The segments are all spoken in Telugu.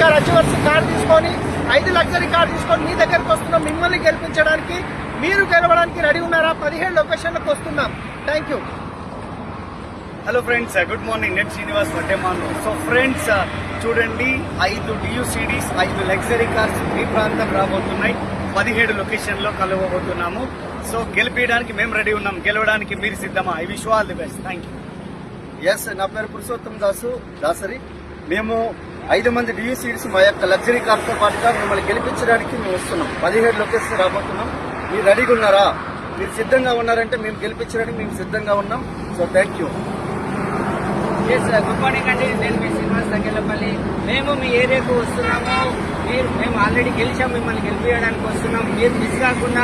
కార్ అచీవర్స్ కార్ తీసుకొని 5 లగ్జరీ కార్ తీసుకొని మీ దగ్గరకు వస్తున్నాం. మిమ్మల్ని గెలిపించడానికి, మీరు గెలవడానికి రెడీ ఉన్నారా? 17 లొకేషన్లకు వస్తున్నాం. Thank you. Hello friends, good morning. నెట్ శ్రీనివాస్ వడ్డేమాను. సో ఫ్రెండ్స్, చూడండి, 5 DUCDs 5 లగ్జరీ కార్స్ మీ ప్రాంతం రాబోతున్నాయి. 17 లొకేషన్లో కలవబోతున్నాము. సో గెలిపించడానికి మేము రెడీ ఉన్నాం, గెలవడానికి మీరు సిద్ధమా? I wish all the best. Thank you. Yes, నా పేరు పురుషోత్తం దాసరి. మేము 5 మంది DUCDs మా యొక్క లగ్జరీ కార్తో పాటుగా మిమ్మల్ని గెలిపించడానికి మేము వస్తున్నాం. 17 లొకేషన్ రాబోతున్నాం. మీరు రెడీగా ఉన్నారా? మీరు సిద్ధంగా ఉన్నారంటే మేము గెలిపించడానికి మేము సిద్ధంగా ఉన్నాం. So thank you. Good morning అండి. నేను మీ శ్రీనివాస్ దగ్గరపల్లి. మేము మీ ఏరియాకు వస్తున్నాము. మేము ఆల్రెడీ గెలిచాం, మిమ్మల్ని గెలిపించడానికి వస్తున్నాం. మీరు మిస్ కాకుండా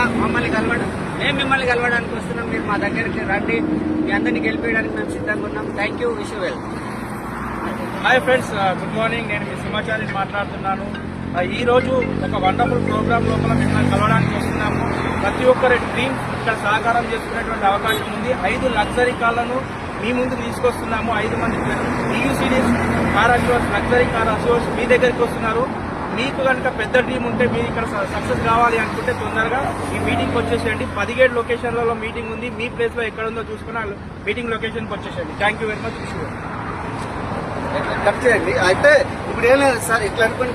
మేము మిమ్మల్ని కలవడానికి వస్తున్నాం. మీరు మా దగ్గరికి రండి, మీ అందరినీ గెలిపించడానికి మేము సిద్ధంగా ఉన్నాం. Thank you. Wish you well. Hi friends, good morning. నేను మీ సింహాచారిని మాట్లాడుతున్నాను. ఈ రోజు ఒక వండర్ఫుల్ ప్రోగ్రామ్ లోపల మిమ్మల్ని కలవడానికి వస్తున్నాము. ప్రతి ఒక్కరి డ్రీమ్స్ ఇక్కడ సహకారం చేసుకునేటువంటి అవకాశం ఉంది. 5 లగ్జరీ కార్లను మీ ముందు తీసుకొస్తున్నాము. 5 మంది DUCDs car assures luxury car assures మీ దగ్గరికి వస్తున్నారు. మీకు కనుక పెద్ద డ్రీమ్ ఉంటే, మీరు ఇక్కడ సక్సెస్ కావాలి అనుకుంటే తొందరగా ఈ మీటింగ్కి వచ్చేసేయండి. 17 లొకేషన్లలో మీటింగ్ ఉంది. మీ ప్లేస్లో ఎక్కడ ఉందో చూసుకుని మీటింగ్ లొకేషన్కి వచ్చేసేయండి. Thank you very much. Cut చేయండి. అయితే ఇప్పుడు ఏం లేదు సార్, ఇట్లా అనుకోండి.